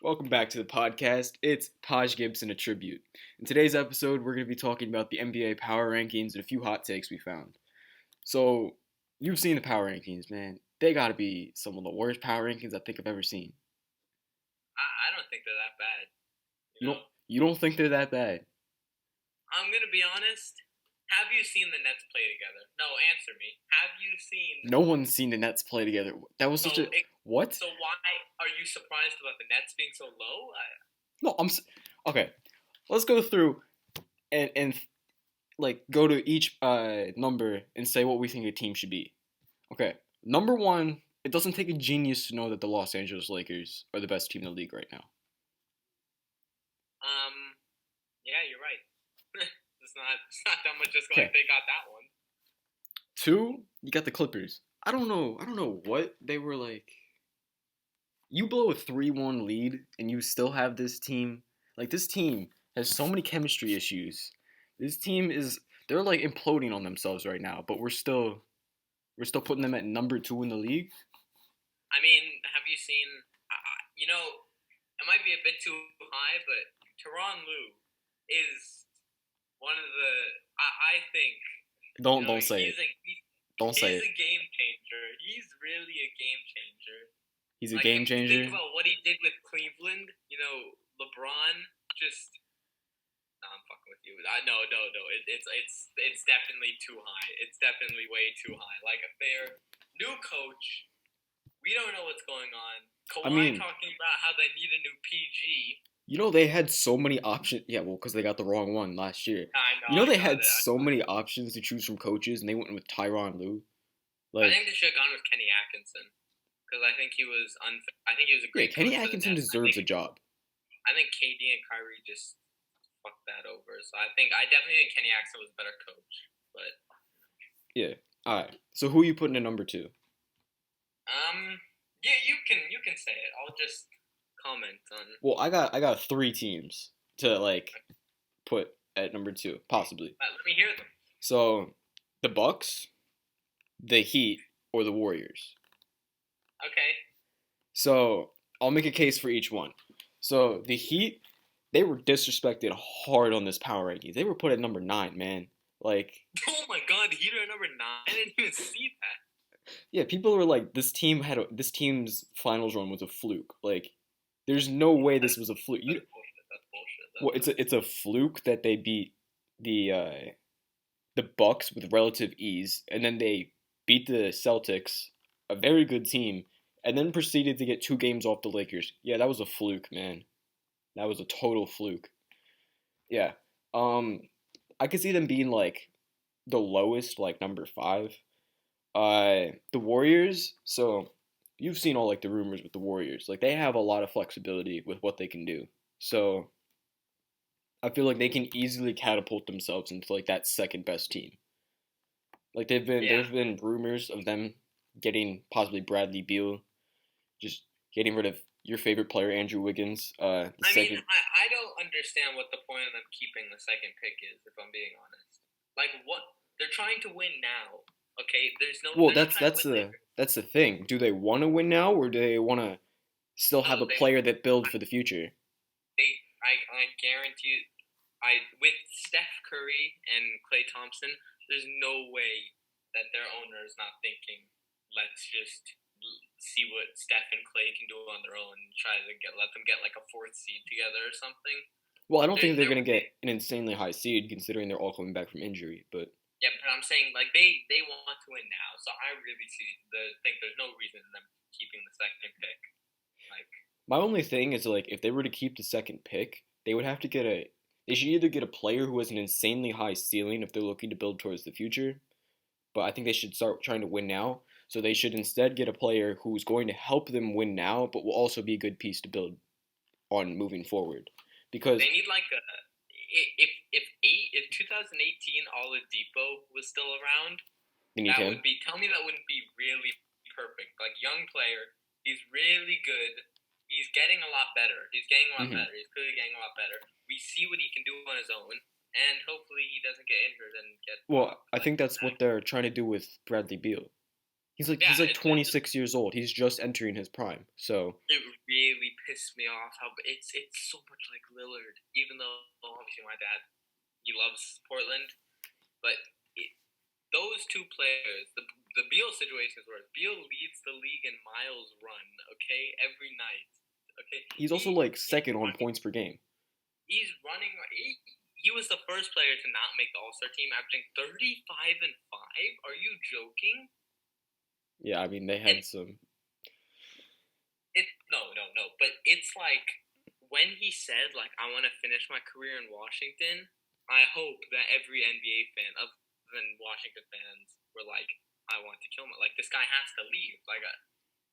Welcome back to the podcast. It's Taj Gibson, a tribute. In today's episode, we're going to be talking about the NBA power rankings and a few hot takes we found. So, you've seen the power rankings, man. They got to be some of the worst power rankings I think I've ever seen. I don't think they're that bad. You don't you don't think they're that bad? I'm gonna be honest. Have you seen the Nets play together? No, answer me. Have you seen? No one's seen the Nets play together. That was such a what? So why are you surprised about the Nets being so low? No, okay. Let's go through and like go to each number and say what we think a team should be. Okay, number one. It doesn't take a genius to know that the Los Angeles Lakers are the best team in the league right now. Yeah, you're right. It's not that much just like they got that one. Two, you got the Clippers. I don't know what they were like. You blow a 3-1 lead and you still have this team. Like this team has so many chemistry issues. This team they're like imploding on themselves right now, but we're still putting them at number 2 in the league. I mean, have you seen it might be a bit too high, but Tyronn Lue is one of the I think Don't say it. Don't say it. He's a game changer. He's really a game changer. He's a game changer. Think about what he did with Cleveland. LeBron just. No, I'm fucking with you. No. It's definitely too high. It's definitely way too high. Like if they're new coach, we don't know what's going on. Kawhi talking about how they need a new PG. They had so many options. Yeah, well, because they got the wrong one last year. I know. They had so many options to choose from coaches, and they went with Tyronn Lue. I think they should have gone with Kenny Atkinson because I think he was I think he was a great. Kenny Atkinson deserves a job. I think KD and Kyrie just fucked that over. So I definitely think Kenny Atkinson was a better coach. But yeah, all right. So who are you putting at number 2? Yeah, you can say it. I'll just comment on. Well, I got 3 teams to put at number 2, possibly. Let me hear them. So, the Bucks, the Heat, or the Warriors. Okay. So, I'll make a case for each one. So, the Heat, they were disrespected hard on this power ranking. They were put at number 9, man. Oh my God, the Heat are at number 9. I didn't even see that. Yeah, people were like, this team's finals run was a fluke. There's no way this was a fluke. That's bullshit. It's a fluke that they beat the Bucks with relative ease, and then they beat the Celtics, a very good team, and then proceeded to get 2 games off the Lakers. Yeah, that was a fluke, man. That was a total fluke. Yeah. I could see them being the lowest, number 5. The Warriors, so you've seen all the rumors with the Warriors. They have a lot of flexibility with what they can do. So I feel like they can easily catapult themselves into that second best team. There's been rumors of them getting possibly Bradley Beal, just getting rid of your favorite player Andrew Wiggins. I don't understand what the point of them keeping the second pick is, if I'm being honest. What they're trying to win now. Okay, there's no. Well, that's the thing. Do they want to win now, or do they want to still have a player that builds for the future? I guarantee you, with Steph Curry and Klay Thompson, there's no way that their owner is not thinking, let's just see what Steph and Klay can do on their own and try to let them get a 4th seed together or something. Well, I don't think they're going to get an insanely high seed considering they're all coming back from injury, but. Yeah, but I'm saying they want to win now, so I really think there's no reason in them keeping the second pick. My only thing is if they were to keep the second pick, they would have to they should either get a player who has an insanely high ceiling if they're looking to build towards the future, but I think they should start trying to win now. So they should instead get a player who's going to help them win now, but will also be a good piece to build on moving forward. Because they need if 2018 Oladipo was still around, tell me that wouldn't be really perfect. Young player, he's really good. He's getting a lot better. He's clearly getting a lot better. We see what he can do on his own, and hopefully he doesn't get injured and get. Well, I think that's what they're trying to do with Bradley Beal. Yeah, he's like it's 26 years old. He's just entering his prime. So it really pissed me off how it's so much like Lillard. Even though obviously my dad he loves Portland, but it, those two players, the Beal situation is worse. Beal leads the league in miles run. Okay, every night. Okay, he's also like second on points per game. he's running. He was the first player to not make the All Star team, averaging 35-5. Are you joking? Yeah, I mean they And had some. it no. But it's like when he said like I want to finish my career in Washington. I hope that every NBA fan, other than Washington fans, were like, I want to kill him. Like this guy has to leave. Like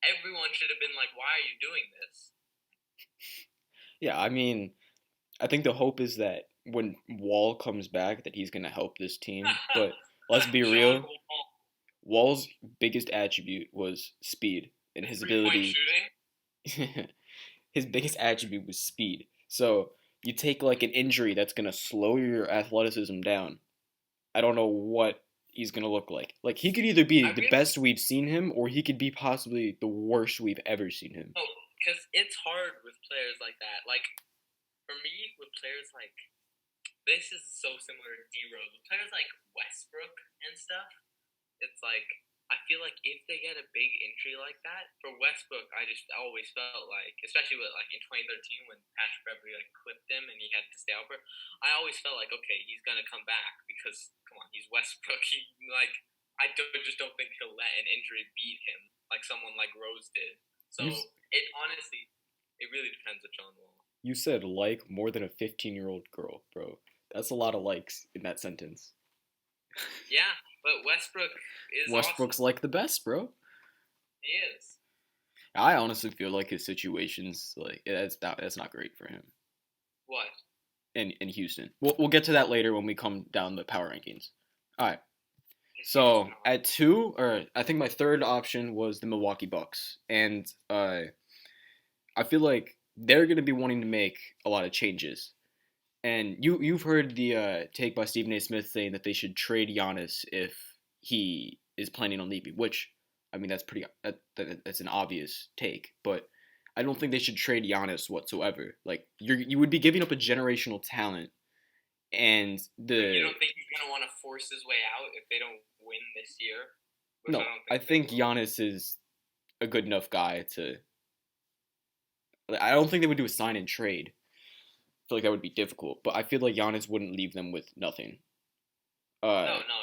everyone should have been like, why are you doing this? Yeah, I mean I think the hope is that when Wall comes back, that he's gonna help this team. But let's be John real, Wall, Wall's biggest attribute was speed and the his 3-point ability. shooting. His biggest attribute was speed. So you take like an injury that's gonna slow your athleticism down. I don't know what he's gonna look like. Like he could either be I the really best we've seen him, or he could be possibly the worst we've ever seen him. no, because it's hard with players like that. Like for me, with players like this is so similar to D Rose. With players like Westbrook and stuff, it's like I feel like if they get a big injury like that for Westbrook, I just always felt like, especially with like in 2013 when Patrick Beverly like clipped him and he had to stay out for, I always felt like okay, he's gonna come back because come on, he's Westbrook. He like just don't think he'll let an injury beat him like someone like Rose did. So You it honestly, it really depends with John Wall. you said like more than a 15-year-old girl, bro. That's a lot of likes in that sentence. Yeah, but Westbrook is awesome. Westbrook's like the best, bro. He is. I honestly feel like his situation's like that's not great for him What? in Houston. We'll get to that later when we come down the power rankings. All right. His So Houston. at two, or I think my third option was the Milwaukee Bucks, and I feel like they're gonna be wanting to make a lot of changes. And you've heard the take by Stephen A. Smith saying that they should trade Giannis if he is planning on leaving. Which I mean that's an obvious take, but I don't think they should trade Giannis whatsoever. Like you would be giving up a generational talent, and You the don't think he's gonna want to force his way out if they don't win this year? Which I no, don't I think they think will. Giannis is a good enough guy to. I don't think they would do a sign and trade. I feel like that would be difficult, but I feel like Giannis wouldn't leave them with nothing. No, Uh, no.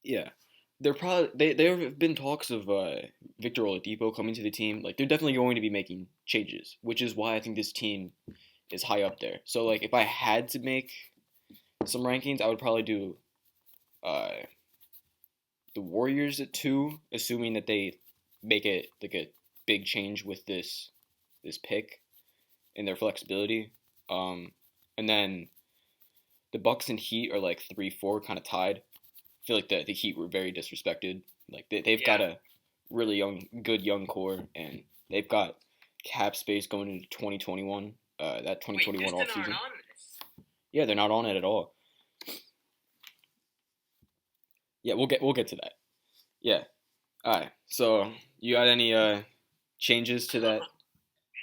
yeah, they're probably there have been talks of Victor Oladipo coming to the team. Like they're definitely going to be making changes, which is why I think this team is high up there. So like if I had to make some rankings, I would probably do uh, the Warriors at two, assuming that they make it like a big change with this pick and their flexibility. Um, and then the Bucks and Heat are like 3-4, kind of tied. I feel like the Heat were very disrespected. Like they've got Yeah. a really good young core, and they've got cap space going into 2021. That Wait, 2021 Houston off aren't season. on this. Yeah, they're not on it at all. Yeah, we'll get to that. Yeah. All right. So you got any changes to that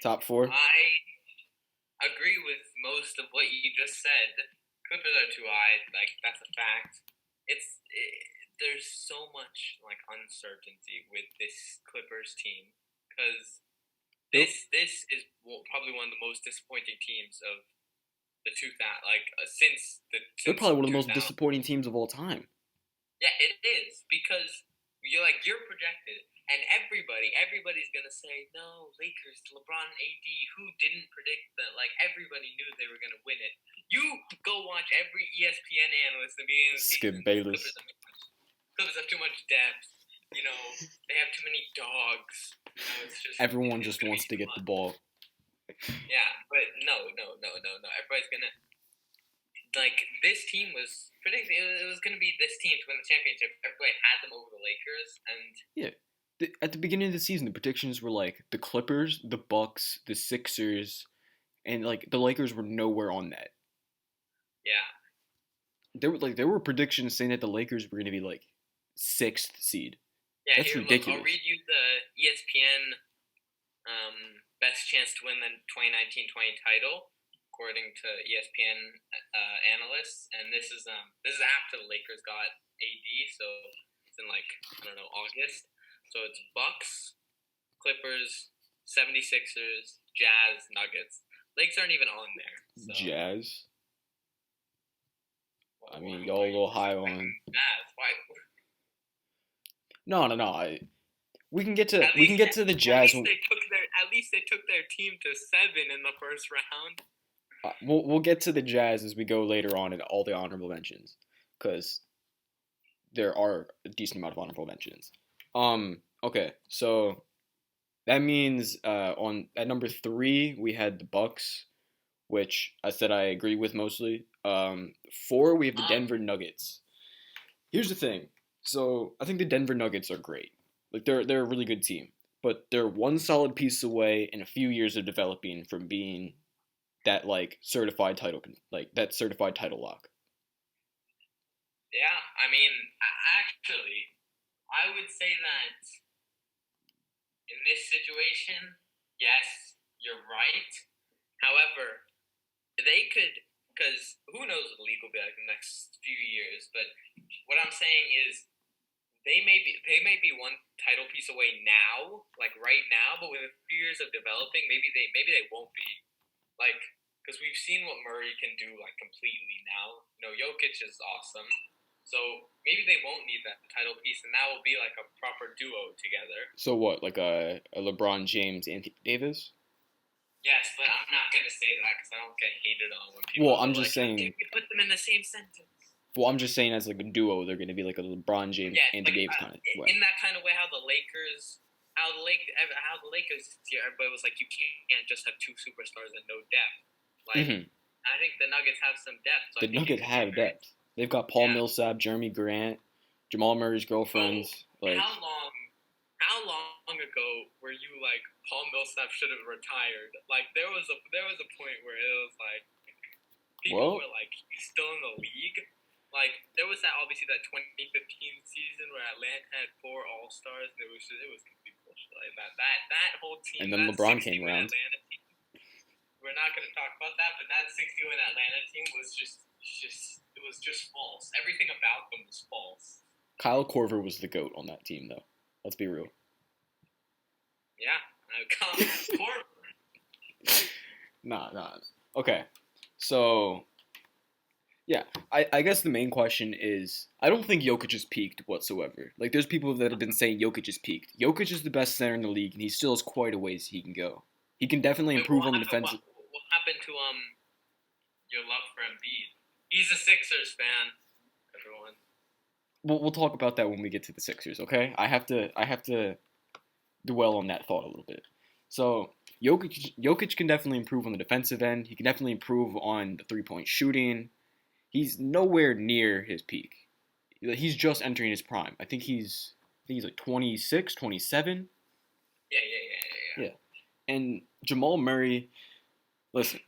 top four? I agree with most of what you just said. Clippers are too high. Like that's a fact. There's so much like uncertainty with this Clippers team because They're, this is probably one of the most disappointing teams of the 2000 like they're since probably one of the most 2000. disappointing teams of all time. Yeah, it is because you're projected, and everybody's gonna say no. Lakers, LeBron, AD, who didn't predict that? Like everybody knew they were gonna win it. You go watch every ESPN analyst at the beginning of the season. Skip Bayless. Clippers have too much depth. You know they have too many dogs. Everyone It's just gonna be wants to too get the much. ball. Yeah, but no. Everybody's gonna like this team was predicted. It was going to be this team to win the championship. Everybody had them over the Lakers, and Yeah. At the beginning of the season, the predictions were like the Clippers, the Bucks, the Sixers, and like the Lakers were nowhere on that. yeah, There were predictions saying that the Lakers were going to be like sixth seed. Yeah, That's here, look, I'll ridiculous. read you the ESPN best chance to win the 2019-20 title, according to ESPN analysts. And this is after the Lakers got AD, so it's in like I don't know August. So it's Bucks, Clippers, 76ers, Jazz, Nuggets. Lakers aren't even on there. So Jazz. I mean, y'all why a are you little high on. disrespecting Jazz? Why? No, no, no. We can get to At we can least, get to the at Jazz. least they took their team to 7 in the first round. We'll get to the Jazz as we go later on in all the honorable mentions, because there are a decent amount of honorable mentions. Okay, so that means on at number three we had the Bucks, which I said I agree with mostly. Four we have the Denver Nuggets. Here's the thing. So I think the Denver Nuggets are great. Like they're a really good team, but they're one solid piece away in a few years of developing from being that like that certified title lock. Yeah, I mean, actually, I would say that in this situation, yes, you're right. However, they could, because who knows what the league will be like in the next few years. But what I'm saying is, they may be one title piece away now, like right now. But with a few years of developing, maybe they won't be. Like, because we've seen what Murray can do like completely now. Jokic is awesome. So maybe they won't need that title piece, and that will be like a proper duo together. So what, like a LeBron James, Anthony Davis? Yes, but I'm not gonna say that because I don't get hated on when people Well, go I'm just like, saying. "You put them in the same sentence." Well, I'm just saying as like a duo, they're gonna be like a LeBron James, Yes, Anthony like Davis kind of way. in that kind of way, how the Lakers this year, everybody was like, you can't just have two superstars and no depth. Like, I think the Nuggets have some depth. So The Nuggets have depth. They've got Paul Yeah. Millsap, Jeremy Grant, Jamal Murray's girlfriends. Like, How long ago were you like Paul Millsap should have retired? Like there was a point where it was like people were like he's still in the league. Like there was obviously that 2015 season where Atlanta had 4 All-Stars and it was complete bullshit. Like that whole team. and then that LeBron 60 came win around. Atlanta team. We're not going to talk about that, but that 60 win Atlanta team was just false. Everything about them was false. Kyle Korver was the GOAT on that team, though. Let's be real. Yeah, Korver. Nah. Okay, so yeah, I guess the main question is I don't think Jokic has peaked whatsoever. Like, there's people that have been saying Jokic has peaked. Jokic is the best center in the league, and he still has quite a ways he can go. He can definitely improve on the defensive. What happened to your love for Embiid? He's a Sixers fan. Everyone. We'll talk about that when we get to the Sixers. Okay, I have to dwell on that thought a little bit. So Jokic can definitely improve on the defensive end. He can definitely improve on the 3-point shooting. He's nowhere near his peak. He's just entering his prime. I think he's like 26, 27. Yeah. And Jamal Murray, listen,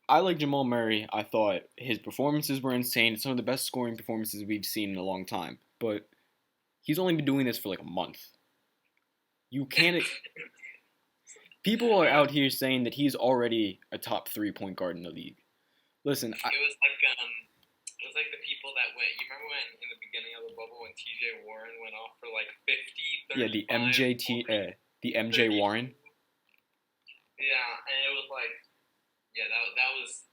I like Jamal Murray. I thought his performances were insane. It's some of the best scoring performances we've seen in a long time. But he's only been doing this for like a month. You can't. People are out here saying that he's already a top 3-point guard in the league. Listen, it was like the people that went. You remember when in the beginning of the bubble when T.J. Warren went off for like 50, 35, yeah, the MJ Warren. Yeah, and it was like, yeah, that was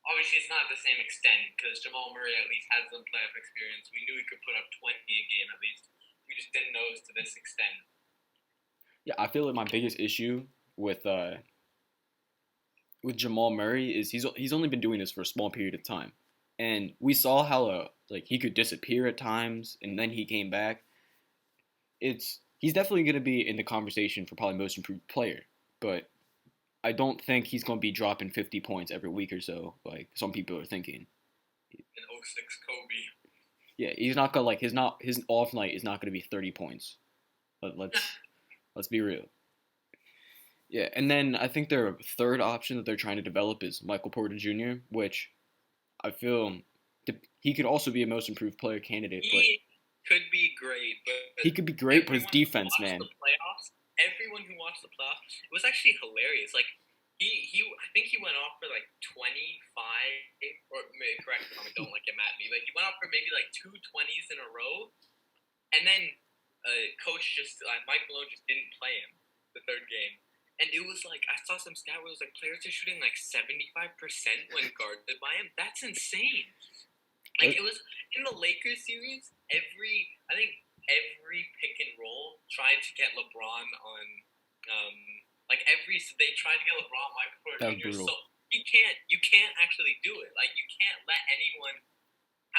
obviously it's not the same extent because Jamal Murray at least had some playoff experience. We knew he could put up 20 a game at least. We just didn't know it was to this extent. Yeah, I feel like my biggest issue with Jamal Murray is he's only been doing this for a small period of time, and we saw how like he could disappear at times, and then he came back. He's definitely going to be in the conversation for probably most improved player, but I don't think he's going to be dropping 50 points every week or so, like some people are thinking. An 06 Kobe. Yeah, he's not gonna his off night is not going to be 30 points. Let's be real. Yeah, and then I think their third option that they're trying to develop is Michael Porter Jr., which I feel he could also be a most improved player candidate. could be great, but He could be great, but his everyone who defense, watched man. the playoffs, it was actually hilarious. Like I think he went off for like 25, or correct me if I'm wrong, don't like get mad at me, but he went off for maybe like 2 20s in a row, and then coach just Mike Malone just didn't play him the third game. And it was like I saw some stat where it was like players are shooting like 75% when guarded by him. That's insane. Like it was in the Lakers series. I think every pick and roll tried to get LeBron on. They tried to get LeBron Michael Porter That was Jr. brutal. So you can't actually do it. Like you can't let anyone.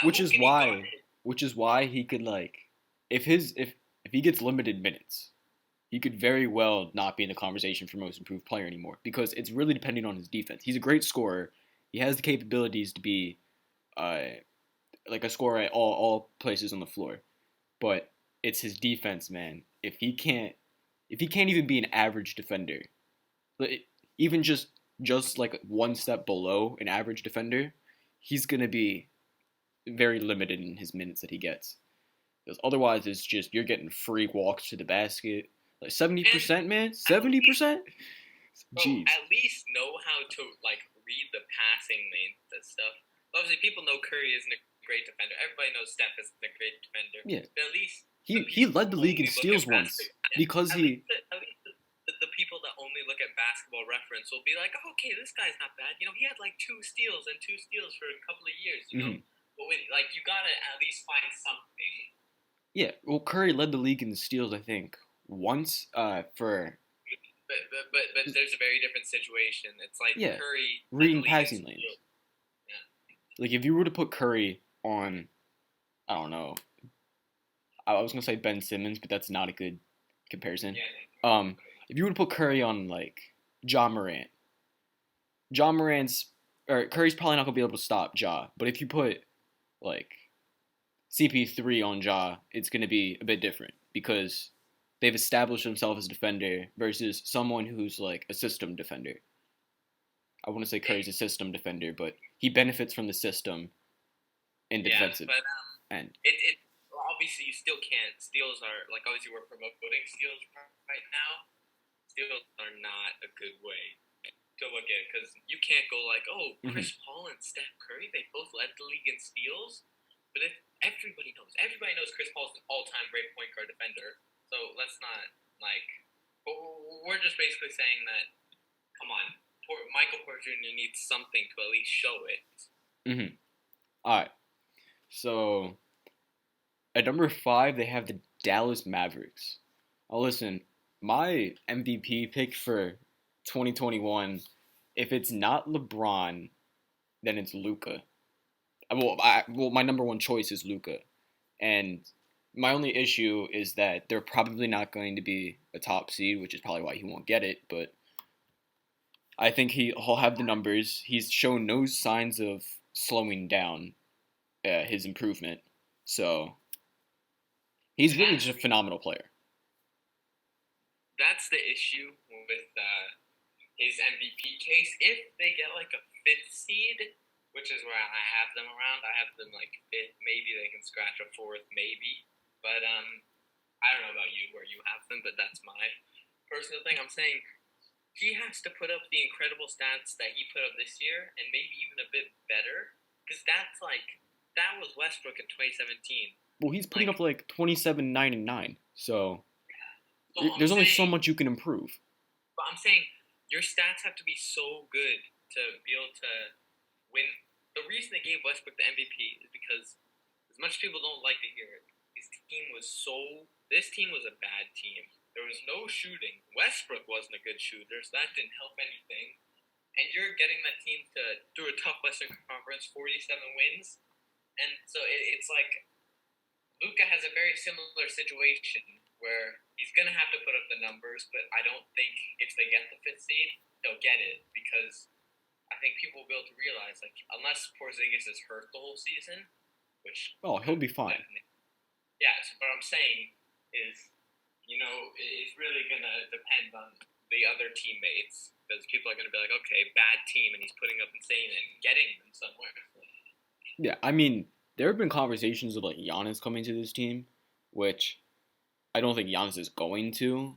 Which Who is can he guard? why he could like if he gets limited minutes, he could very well not be in the conversation for most improved player anymore because it's really depending on his defense. He's a great scorer. He has the capabilities to be uh like a scorer at all places on the floor. But it's his defense, man. If he can't even be an average defender, even just like one step below an average defender, he's gonna be very limited in his minutes that he gets. Because otherwise, it's just you're getting free walks to the basket, like 70%, man, 70%. Jeez. At least know how to like read the passing lanes and stuff. Obviously, people know Curry isn't a great defender. Everybody knows Steph isn't a great defender. Yeah. But at least He led the league in steals once because the people that only look at Basketball Reference will be like, oh, okay, this guy's not bad. You know, he had like 2 steals for a couple of years. You know, but like you gotta at least find something. Yeah, well, Curry led the league in steals, I think, once for. But there's a very different situation. It's like Curry reading passing lanes. Yeah. Like if you were to put Curry on, I don't know. I was gonna say Ben Simmons, but that's not a good comparison. Yeah. If you were to put Curry on like Ja Morant, Curry's probably not gonna be able to stop Ja. But if you put like CP3 on Ja, it's gonna be a bit different because they've established themselves as a defender versus someone who's like a system defender. I want to say Curry's a system defender, but he benefits from the system in the defensive end. It obviously you still can't. Steals are like obviously we're promoting steals right now. Steals are not a good way to look at because you can't go like, oh, Chris Paul and Steph Curry, they both led the league in steals, but everybody knows Chris Paul's an all-time great point guard defender. So let's not like. We're just basically saying that. Come on, Michael Porter Jr. needs something to at least show it. All right. So at number 5, they have the Dallas Mavericks. Now listen, my MVP pick for 2021, if it's not LeBron, then it's Luka. My number one choice is Luka, and my only issue is that they're probably not going to be a top seed, which is probably why he won't get it. But I think he'll have the numbers. He's shown no signs of slowing down his improvement, so he's really just a phenomenal player. That's the issue with his MVP case. If they get like a 5th seed, which is where I have them around, I have them like 5th. Maybe they can scratch a 4th, maybe. But I don't know about you where you have them, but that's my personal thing. I'm saying he has to put up the incredible stats that he put up this year, and maybe even a bit better, because that was Westbrook in 2017. Well, he's putting up like 27, 9, and 9, so there's only so much you can improve. But I'm saying your stats have to be so good to be able to win. The reason they gave Westbrook the MVP is because, as much as people don't like to hear it, this team was a bad team. There was no shooting. Westbrook wasn't a good shooter, so that didn't help anything. And you're getting that team through a tough Western Conference, 47 wins. And so it's like Luka has a very similar situation where he's going to have to put up the numbers, but I don't think if they get the 5th seed, they'll get it because I think people will be able to realize, like, unless Porzingis is hurt the whole season, which... Oh, he'll be fine. Yeah, so what I'm saying is, you know, it's really going to depend on the other teammates because people are going to be like, okay, bad team, and he's putting up insane and getting them somewhere. Yeah, I mean, there have been conversations of, like, Giannis coming to this team, which I don't think Giannis is going to,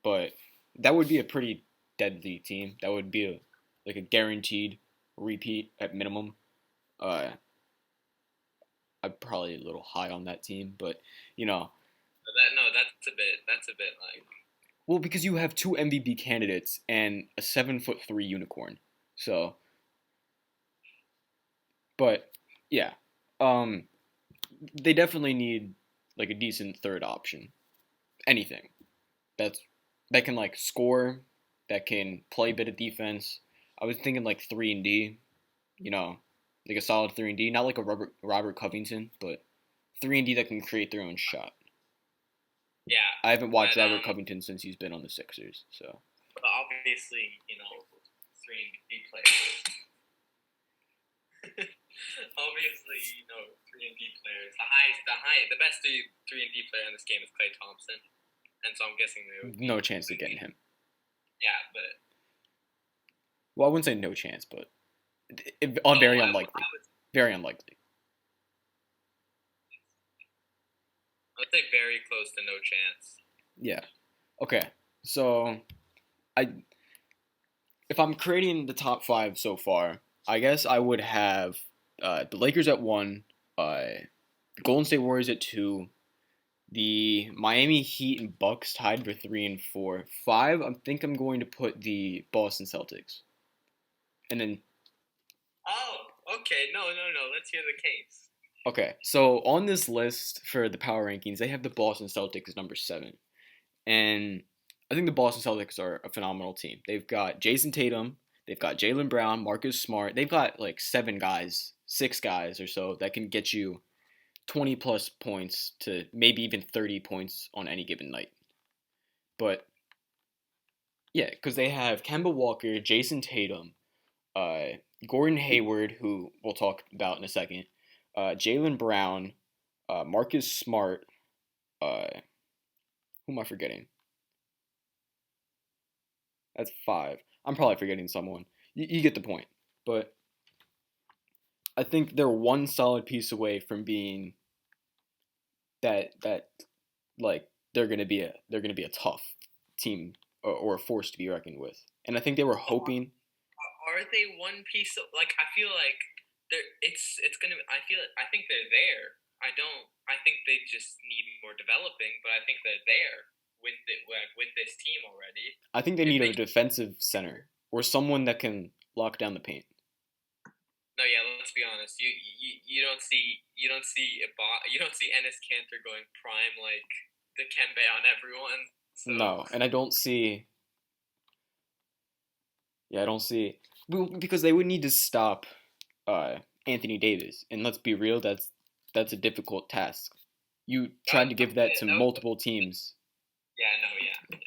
but that would be a pretty deadly team. That would be a guaranteed repeat at minimum. Uh, I'm probably a little high on that team, but you know, That's a bit like. well, because you have two MVP candidates and a 7'3" unicorn, so. But yeah, um, they definitely need like a decent third option. Anything that's that can like score, that can play a bit of defense. I was thinking like 3 and D, you know, like a solid 3 and D, not like a Robert Covington, but 3 and D that can create their own shot. Yeah, I haven't watched but Robert Covington since he's been on the Sixers, so. but obviously, 3 and D players. Obviously, 3 and D players. The best 3 and D player in this game is Klay Thompson, and so I'm guessing no chance of getting him. Yeah, but well, I wouldn't say no chance, but very unlikely. Very unlikely. I would say very close to no chance. Yeah. Okay. So, I if I'm creating the top five so far, I guess I would have the Lakers at 1, the Golden State Warriors at 2, the Miami Heat and Bucks tied for 3 and 4. 5, I think I'm going to put the Boston Celtics, and then. Oh, okay. No. Let's hear the case. Okay, so on this list for the power rankings, they have the Boston Celtics number 7, and I think the Boston Celtics are a phenomenal team. They've got Jason Tatum, they've got Jaylen Brown, Marcus Smart. They've got like 6 guys or so that can get you 20 plus points to maybe even 30 points on any given night. But yeah, because they have Kemba Walker, Jason Tatum, Gordon Hayward, who we'll talk about in a second, Jaylen Brown, Marcus Smart. Who am I forgetting? That's 5. I'm probably forgetting someone. You get the point. But I think they're one solid piece away from being that like they're gonna be a tough team, or a force to be reckoned with. And I think they were hoping. Are they one piece of like? I feel like it's gonna. I think they're there. I don't. I think they just need more developing, but I think they're there with this team already. I think they need a defensive center or someone that can lock down the paint. No, yeah. Let's be honest. You don't see Ennis Cantor going prime like the Kembe on everyone. So. No, and I don't see. Yeah, I don't see. Well, because they would need to stop Anthony Davis, and let's be real, that's a difficult task. You tried to give that to multiple teams. Yeah, no, yeah.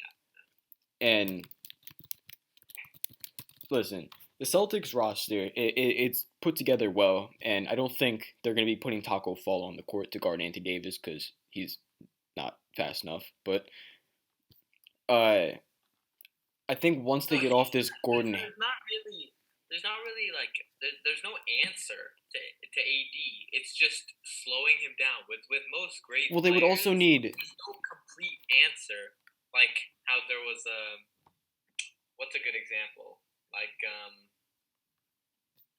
And listen, the Celtics roster, it's put together well, and I don't think they're going to be putting Taco Fall on the court to guard Anthony Davis because he's not fast enough. But I think once they get off this Gordon. There's not really like there's no answer to AD. It's just slowing him down. With most great. Well, they would also need. There's no complete answer. Like how there was what's a good example? Like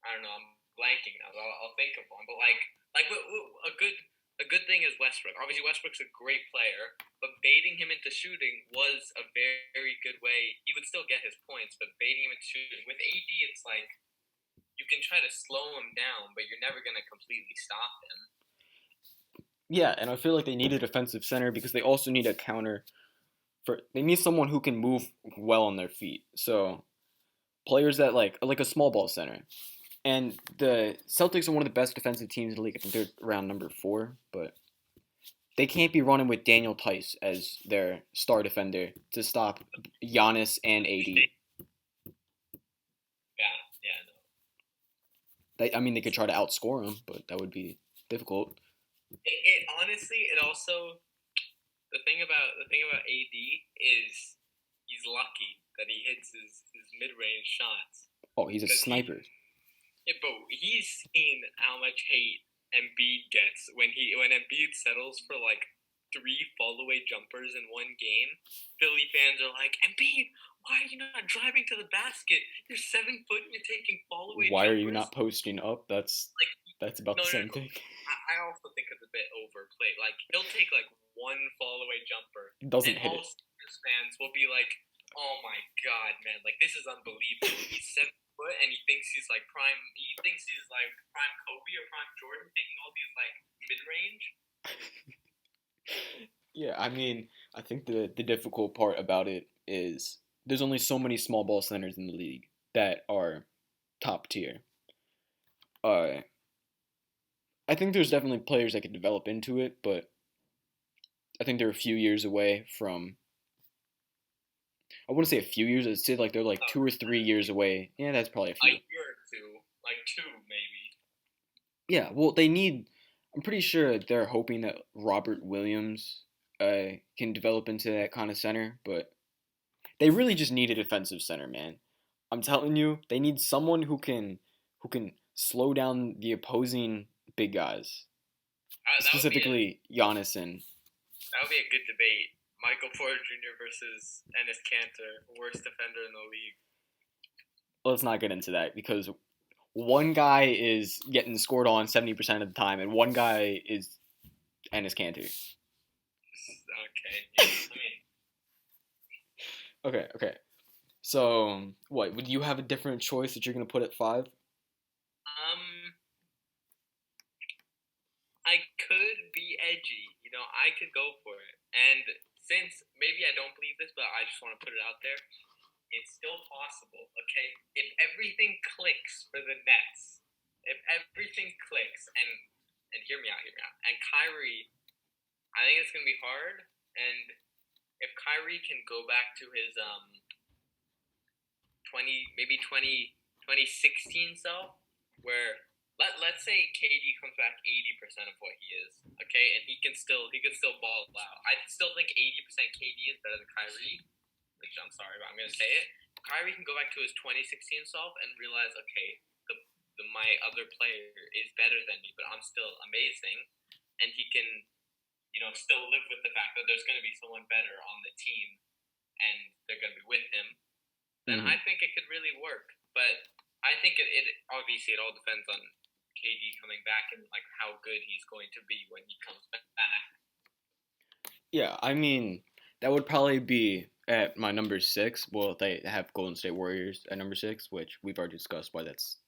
I don't know. I'm blanking now. I'll think of one. But like a good thing is Westbrook. Obviously, Westbrook's a great player, but baiting him into shooting was a very, very good way. He would still get his points, but baiting him into shooting with AD, it's like you can try to slow him down, but you're never gonna completely stop him. Yeah, and I feel like they need a defensive center because they also need a counter. They need someone who can move well on their feet. So players that like a small ball center. And the Celtics are one of the best defensive teams in the league. I think they're around number 4, but they can't be running with Daniel Tice as their star defender to stop Giannis and AD. Yeah, no. I mean, they could try to outscore him, but that would be difficult. It honestly, it also the thing about AD is he's lucky that he hits his mid-range shots. Oh, he's a sniper. Yeah, but he's seen how much hate Embiid gets when Embiid settles for like 3 fall-away jumpers in one game, Philly fans are like, Embiid, why are you not driving to the basket? You're 7 foot and you're taking fall-away Why are you jumpers. not posting up? Like, That's about no, the no, same no. thing. I also think it's a bit overplayed. Like, he'll take like one fall-away jumper, Doesn't and hit all it. Sixers fans will be like, "Oh my god, man! Like, this is unbelievable. He's 7 foot, and he thinks he's like prime. He thinks he's like prime Kobe or prime Jordan, taking all these like mid-range." Yeah, I mean, I think the difficult part about it is there's only so many small ball centers in the league that are top tier. Uh, I think there's definitely players that could develop into it, but I think they're a few years away from. I wouldn't say a few years. I'd say like they're like 2 or 3 years away. Yeah, that's probably a A few. year or two, like two maybe. Yeah, well, they need. I'm pretty sure they're hoping that Robert Williams can develop into that kind of center, but they really just need a defensive center, man. I'm telling you, they need someone who can slow down the opposing big guys, That would be specifically Giannis and. a good debate. Michael Porter Jr. versus Ennis Cantor, worst defender in the league. Let's not get into that because one guy is getting scored on 70% of the time, and one guy is Ennis Cantor. Okay, yeah. I mean, Okay. So, what would you have a different choice that you're gonna put at 5? um, I could be edgy. You know, I could go for it. And since maybe I don't believe this, but I just want to put it out there, it's still possible. Okay, if everything clicks for the Nets, if everything clicks, and hear me out, and Kyrie, I think it's gonna be hard. And if Kyrie can go back to his 2016 self, where let's say KD comes back 80% of what he is, okay, and he can still ball out. I still think 80% KD is better than Kyrie, which I'm sorry, but I'm gonna say it. Kyrie can go back to his 2016 self and realize, okay, my other player is better than me, but I'm still amazing, and he can, still live with the fact that there's going to be someone better on the team, and they're going to be with him. Then Mm-hmm. I think it could really work. But I think it obviously it all depends on KD coming back and like how good he's going to be when he comes back. Yeah, I mean that would probably be at my number 6. Well, they have Golden State Warriors at number 6, which we've already discussed why that's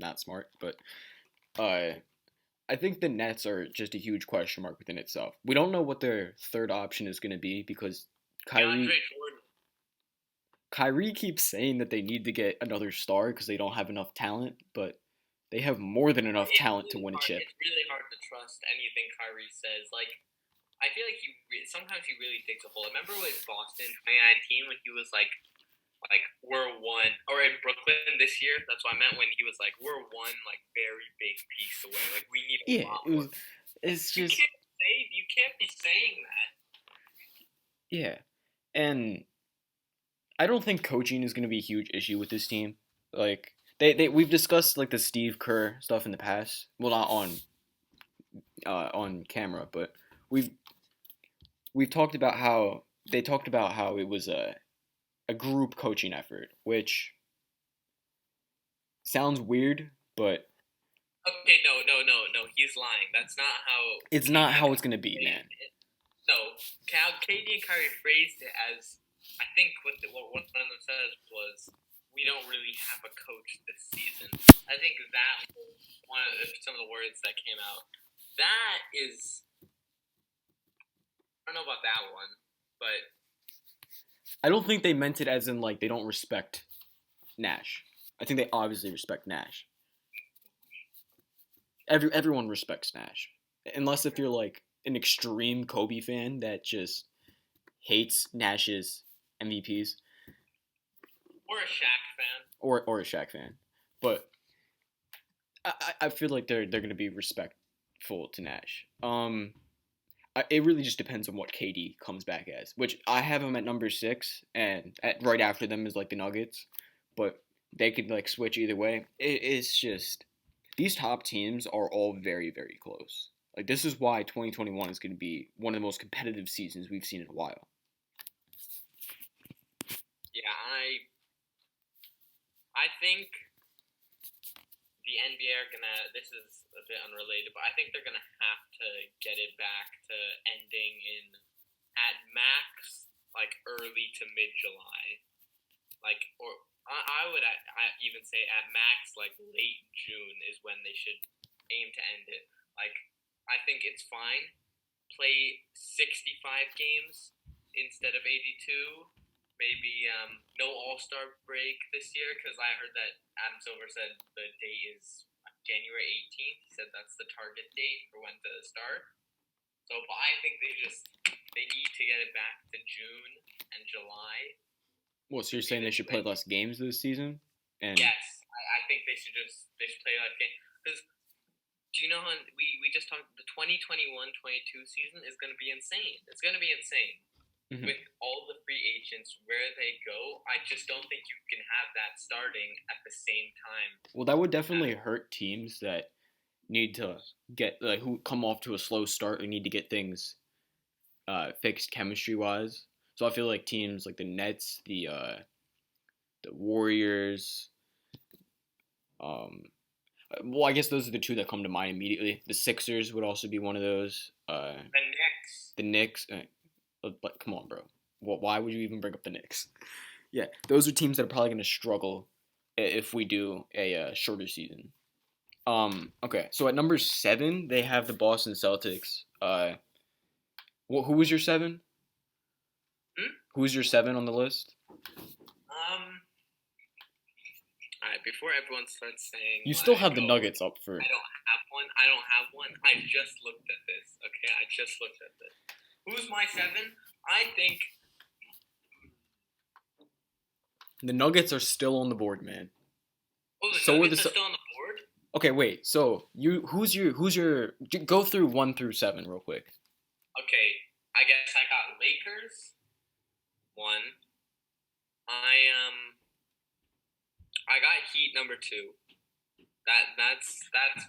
not smart. But uh, I think the Nets are just a huge question mark within itself. We don't know what their third option is going to be because Kyrie DeAndre Jordan. Kyrie keeps saying that they need to get another star because they don't have enough talent, but they have more than enough It's talent to really win a hard. chip. It's really hard to trust anything Kyrie says. Like I feel like sometimes he really digs a hole. Remember with Boston 2019 when he was like we're one, or in Brooklyn this year. That's what I meant when he was like we're one like very big piece away. Like we need a Yeah, lot more. it's You just can't be saying that. yeah, and I don't think coaching is going to be a huge issue with this team. Like we've discussed like the Steve Kerr stuff in the past. Well, not on camera, but we've we've talked about how they talked about how it was a group coaching effort, which sounds weird, but Okay, no. He's lying. That's not how. it's not how it's going to be, man. No, Katie and Kyrie phrased it as I think what one of them says was, "We don't really have a coach this season." I think that was some of the words that came out. That is, I don't know about that one, but I don't think they meant it as in like they don't respect Nash. I think they obviously respect Nash. Everyone respects Nash, unless if you're like an extreme Kobe fan that just hates Nash's MVPs or a Shaq fan. or a Shaq fan. But I feel like they're gonna be respectful to Nash. It really just depends on what KD comes back as, which I have him at number 6, and right after them is like the Nuggets, but they could like switch either way. It's just these top teams are all very very close. Like this is why 2021 is going to be one of the most competitive seasons we've seen in a while. Yeah, I think the NBA are gonna. This is a bit unrelated, but I think they're gonna have to get it back to ending in at max like early to mid July, like or I would even say at max like late June is when they should aim to end it. Like I think it's fine. Play 65 games instead of 82. Maybe no All-Star break this year because I heard that Adam Silver said the date is January 18th. He said that's the target date for when to start. So, but I think they need to get it back to June and July. Well, so you're saying they should play less games this season? And yes, I think they should play less games because do you know how we just talked the 2021-22 season is going to be insane. It's going to be insane. Mm-hmm. With all the free agents where they go, I just don't think you can have that starting at the same time. Well, that would definitely hurt teams that need to get who come off to a slow start and need to get things fixed chemistry wise. So I feel like teams like the Nets, the Warriors, well, I guess those are the two that come to mind immediately. The Sixers would also be one of those. The Knicks. But come on, bro. Why would you even bring up the Knicks? Yeah, those are teams that are probably going to struggle if we do a shorter season. Okay, so at number 7, they have the Boston Celtics. Who was your 7? Who's your 7 on the list? Alright, before everyone starts saying... You still have the Nuggets up for... I don't have one. I just looked at this, okay? I just looked at this. Who's my 7? I think... The Nuggets are still on the board, man. Oh, the Nuggets are still on the board? Okay, wait. So, who's your... Go through 1 through 7 real quick. Okay, I guess I got Lakers. 1. I got Heat number 2. That's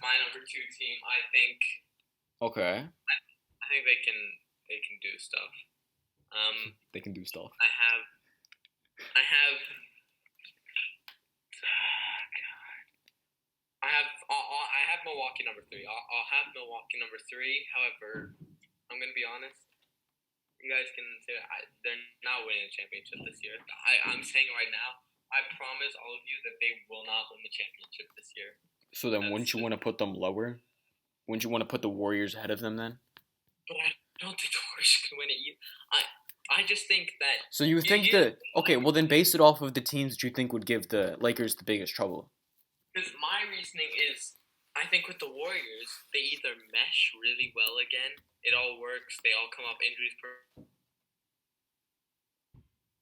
my number 2 team. I think. Okay. I think they can do stuff. They can do stuff. I have. I have Milwaukee number 3. I'll have Milwaukee number 3. However, I'm gonna be honest. You guys can say they're not winning a championship this year. I'm saying right now. I promise all of you that they will not win the championship this year. So then, wouldn't you want to put them lower? Wouldn't you want to put the Warriors ahead of them then? But I don't think the Warriors can win it either. I just think that. So you think that? Okay, well then base it off of the teams that you think would give the Lakers the biggest trouble. Because my reasoning is, I think with the Warriors, they either mesh really well again. It all works. They all come off injuries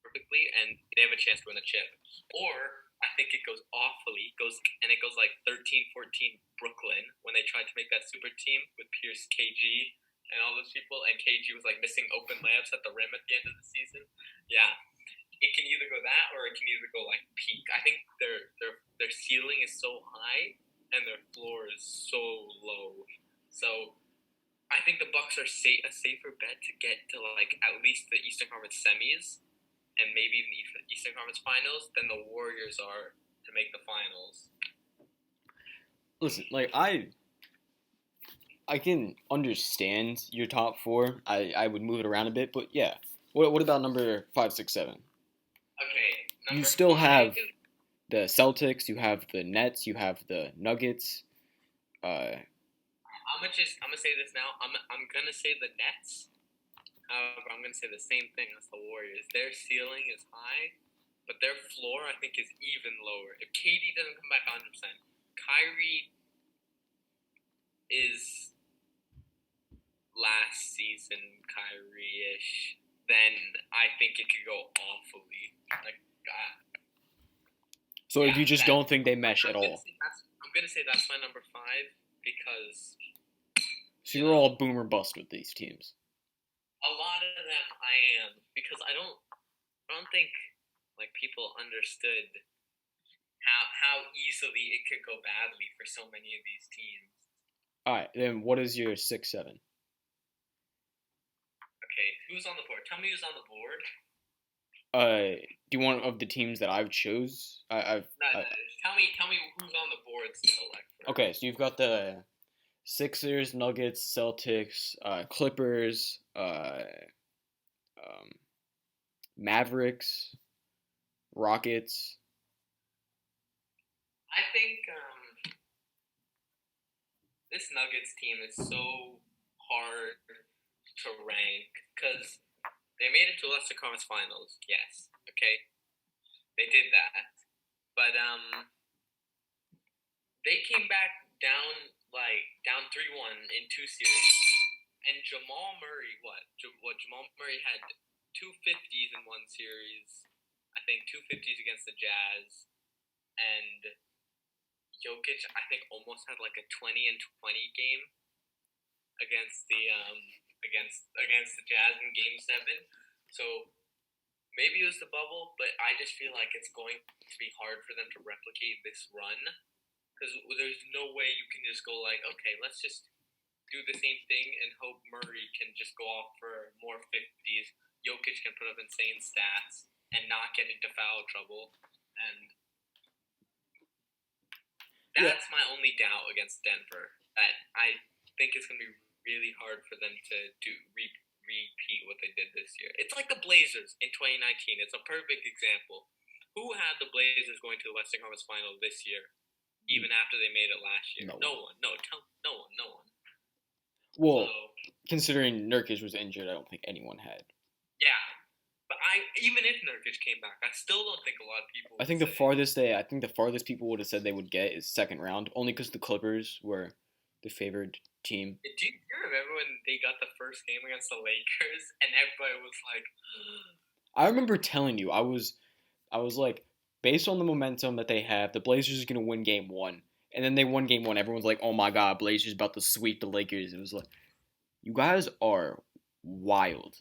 perfectly, and they have a chance to win a chip. Or I think it goes awfully, it goes like 13-14 Brooklyn when they tried to make that super team with Pierce, KG, and all those people, and KG was like missing open layups at the rim at the end of the season. Yeah, it can either go that or it can either go like peak. I think their ceiling is so high and their floor is so low. So I think the Bucks are a safer bet to get to like at least the Eastern Conference semis. And maybe even the Eastern Conference Finals than the Warriors are to make the finals. Listen, like I can understand your top 4. I would move it around a bit, but yeah. What about number 5, 6, 7? Okay. You still have the Celtics. You have the Nets. You have the Nuggets. I'm gonna say this now. I'm gonna say the Nets. However, I'm going to say the same thing as the Warriors. Their ceiling is high, but their floor, I think, is even lower. If KD doesn't come back 100%, Kyrie is last season Kyrie-ish, then I think it could go awfully. So you just don't think they mesh at all? I'm going to say that's my number 5 because... So you're all boom or bust with these teams? A lot of them I am because I don't think like people understood how easily it could go badly for so many of these teams. All right, then what is your 6-7? Okay, who's on the board? Tell me who's on the board. Do you want of the teams that I've chose? No, no, tell me who's on the board still. Like Okay, so you've got the Sixers, Nuggets, Celtics, Clippers, um, Mavericks, Rockets. I think this Nuggets team is so hard to rank because they made it to Western Conference Finals. Yes, okay, they did that, but they came back down 3-1 in two series, and Jamal Murray, what Jamal Murray had 250s in one series, I think 250s against the Jazz, and Jokic I think almost had like a 20-20 game against the Jazz in Game 7. So maybe it was the bubble, but I just feel like it's going to be hard for them to replicate this run because there's no way you can just go like, okay, let's just do the same thing and hope Murray can just go off for more 50s. Jokic can put up insane stats and not get into foul trouble. And that's my only doubt against Denver. That I think it's going to be really hard for them to repeat what they did this year. It's like the Blazers in 2019. It's a perfect example. Who had the Blazers going to the Western Conference Final this year, even after they made it last year? No one. No one. Well, considering Nurkic was injured, I don't think anyone had. Yeah, but even if Nurkic came back, I still don't think a lot of people. I think the farthest people would have said they would get is second round, only because the Clippers were the favored team. Do you remember when they got the first game against the Lakers and everybody was like? I remember telling you, I was like, based on the momentum that they have, the Blazers are gonna win Game 1, and then they won Game 1. Everyone's like, oh my God, Blazers about to sweep the Lakers. It was like, you guys are wild.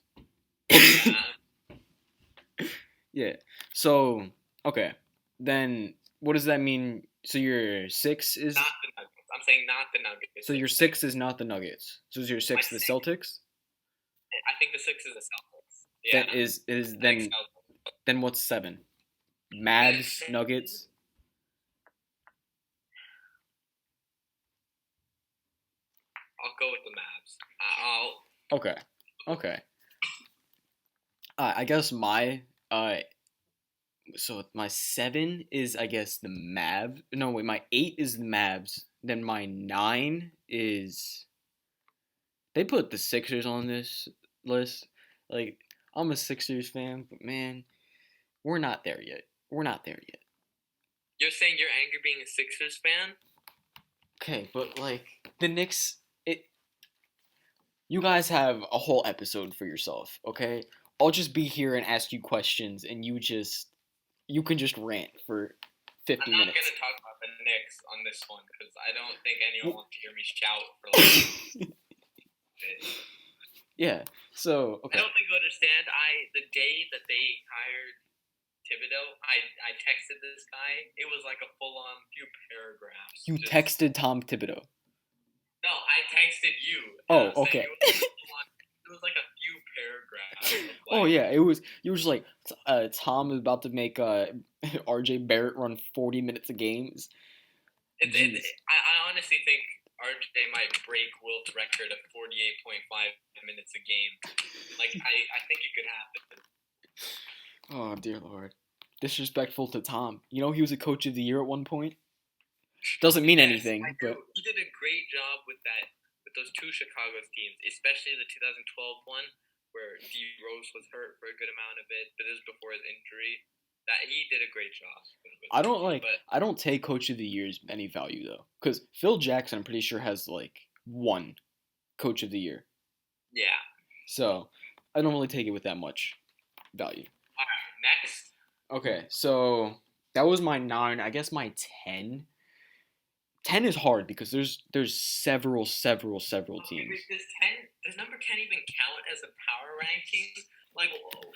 Yeah. So okay, then what does that mean? So your 6 is not the Nuggets. I'm saying not the Nuggets. So your 6 is not the Nuggets. So is your 6 the Celtics? I think the 6 is the Celtics. Yeah. That is then what's 7? Mavs, Nuggets. I'll go with the Mavs. Okay. I guess my so my 7 is I guess the Mavs. No wait, my 8 is the Mavs. Then my 9 is. They put the Sixers on this list. Like I'm a Sixers fan, but man, we're not there yet. You're saying you're angry being a Sixers fan? Okay, but like the Knicks, you guys have a whole episode for yourself, okay? I'll just be here and ask you questions, and you can just rant for 50 minutes. I'm not gonna talk about the Knicks on this one because I don't think anyone wants to hear me shout for like. Yeah. So okay. I don't think you understand. The day that they hired Thibodeau, I texted this guy. It was like a full-on few paragraphs. You texted Tom Thibodeau. No, I texted you. Oh, okay. It was like a few paragraphs. Oh yeah, it was. You were just like, Tom is about to make RJ Barrett run 40 minutes of games. I honestly think RJ might break Wilt's record of 48.5 minutes a game. Like I think it could happen. Oh dear Lord, disrespectful to Tom. You know he was a coach of the year at one point. Doesn't mean anything, but he did a great job with those two Chicago teams, especially the 2012 one where D Rose was hurt for a good amount of it, but it was before his injury. That he did a great job. I don't take Coach of the Year's any value though, because Phil Jackson, I'm pretty sure has like one Coach of the Year. Yeah. So I don't really take it with that much value. All right, next. Okay, so that was my 9. I guess my 10. 10 is hard because there's several teams. Does number 10 even count as a power ranking? Like, whoa.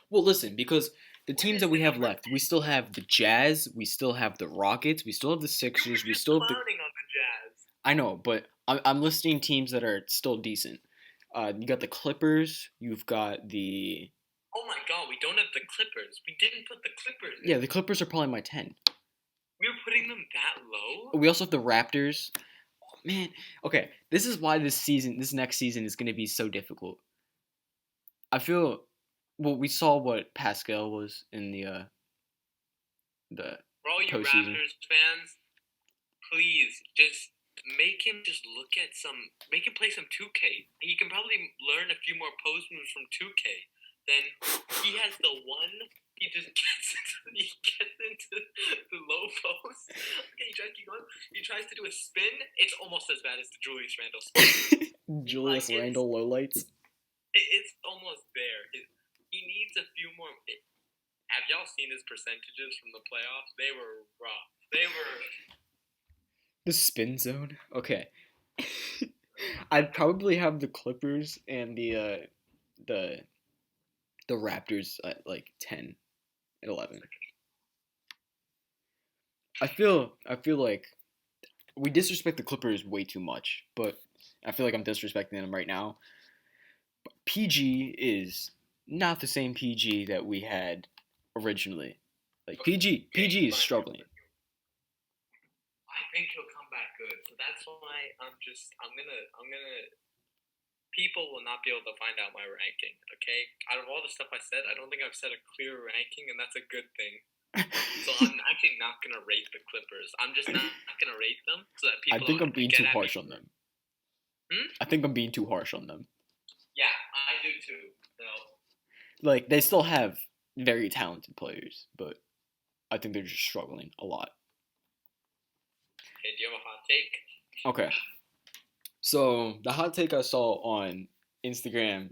Well, listen, because the teams that we have left, we still have the Jazz, we still have the Rockets, we still have the Sixers, we still have the. On the Jazz. I know, but I'm listing teams that are still decent. You got the Clippers. You've got the Oh my God, we don't have the Clippers. We didn't put the Clippers yeah. in. The Clippers are probably my 10. We were putting them that low. We also have the Raptors. Oh, man, okay. This is why this next season is going to be so difficult. I feel well. We saw what Pascal was in the For all you postseason. Raptors fans, please just make him play some 2K. He can probably learn a few more post moves from 2K. Then he has the one. He just gets into the low post. Okay, he tries to do a spin. It's almost as bad as the Julius Randle spin. Julius Randle lowlights. It's almost there. He needs a few more. Have y'all seen his percentages from the playoffs? They were rough. They were. The spin zone. Okay. I'd probably have the Clippers and the the Raptors at like 10 and 11. I feel like we disrespect the Clippers way too much, but I feel like I'm disrespecting them right now. PG is not the same PG that we had originally. Like PG is struggling. I think he'll come back good. So that's why I'm gonna. People will not be able to find out my ranking. Okay, out of all the stuff I said, I don't think I've said a clear ranking, and that's a good thing. So I'm actually not gonna rate the Clippers. I'm just not gonna rate them so that I people think I'm being too get at harsh me. on them. Hmm? I think I'm being too harsh on them. Yeah, I do too. So Like they still have very talented players, but I think they're just struggling a lot. okay, do you have a hot take? Okay. So the hot take I saw on Instagram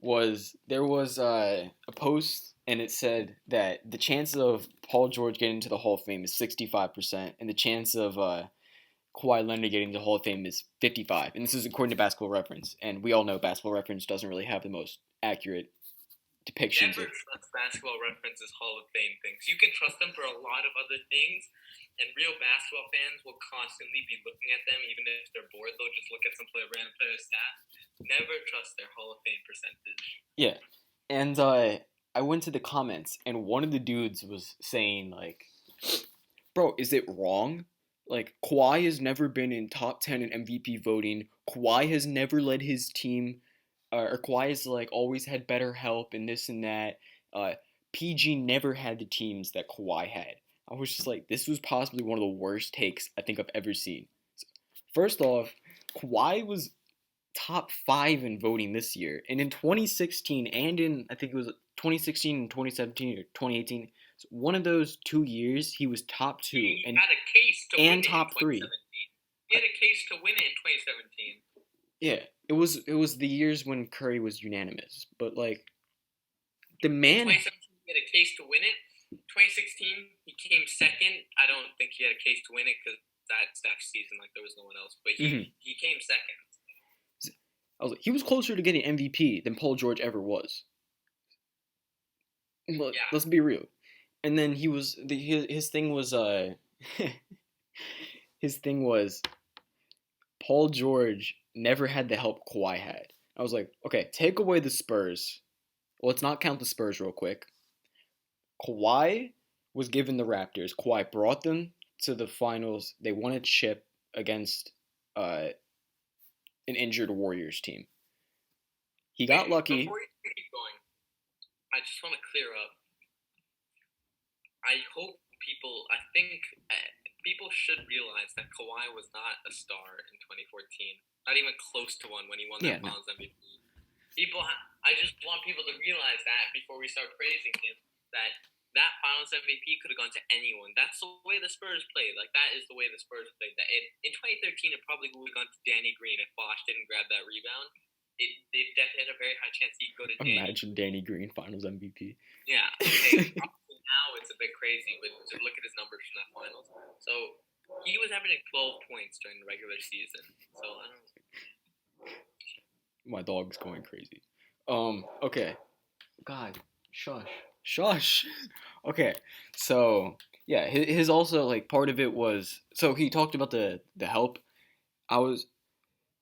was there was a post and it said that the chance of Paul George getting to the Hall of Fame is 65%, and the chance of Kawhi Leonard getting to the Hall of Fame is 55. And this is according to Basketball Reference, and we all know Basketball Reference doesn't really have the most accurate depictions Never of. trust Basketball Reference's Hall of Fame things. You can trust them for a lot of other things, and real basketball fans will constantly be looking at them, even if they're bored. They'll just look at some random player stats. Never trust their Hall of Fame percentage. Yeah, and I went to the comments, and one of the dudes was saying like, "Bro, is it wrong? Like Kawhi has never been in top 10 in MVP voting. Kawhi has never led his team, or Kawhi has like always had better help and this and that. Uh, PG never had the teams that Kawhi had." I was just like, this was possibly one of the worst takes I think I've ever seen. First off, Kawhi was top 5 in voting this year, and in 2016 and in I think it was 2016 and 2017 or 2018. So one of those 2 years, he was top 2 He had a case to win and it in top 3. 2017. He had a case to win it in 2017. Yeah, it was the years when Curry was unanimous, but like the In man. 2017, he had a case to win it. 2016, he came second. I don't think he had a case to win it because that season, like there was no one else. But he came second. I was like, he was closer to getting MVP than Paul George ever was. But Yeah. let's be real. And then his thing was his thing was Paul George never had the help Kawhi had. I was like, okay, take away the Spurs. Let's not count the Spurs real quick. Kawhi was given the Raptors. Kawhi brought them to the finals. They won a chip against an injured Warriors team. He got lucky. Before you keep going, I just want to clear up. I think people should realize that Kawhi was not a star in 2014. Not even close to one when he won that Finals MVP. I just want people to realize that before we start praising him, that Finals MVP could have gone to anyone. That's the way the Spurs played. Like, that is the way the Spurs played. In 2013, it probably would have gone to Danny Green if Bosh didn't grab that rebound. They definitely had a very high chance he'd go to Danny. Imagine Danny Green Finals MVP. Yeah. Okay. Now it's a bit crazy, but to look at his numbers from that Finals. So he was averaging 12 points during the regular season. So I don't know. My dog's going crazy. Okay. God, shush. Okay, so yeah, his also like part of it was so he talked about the help. I was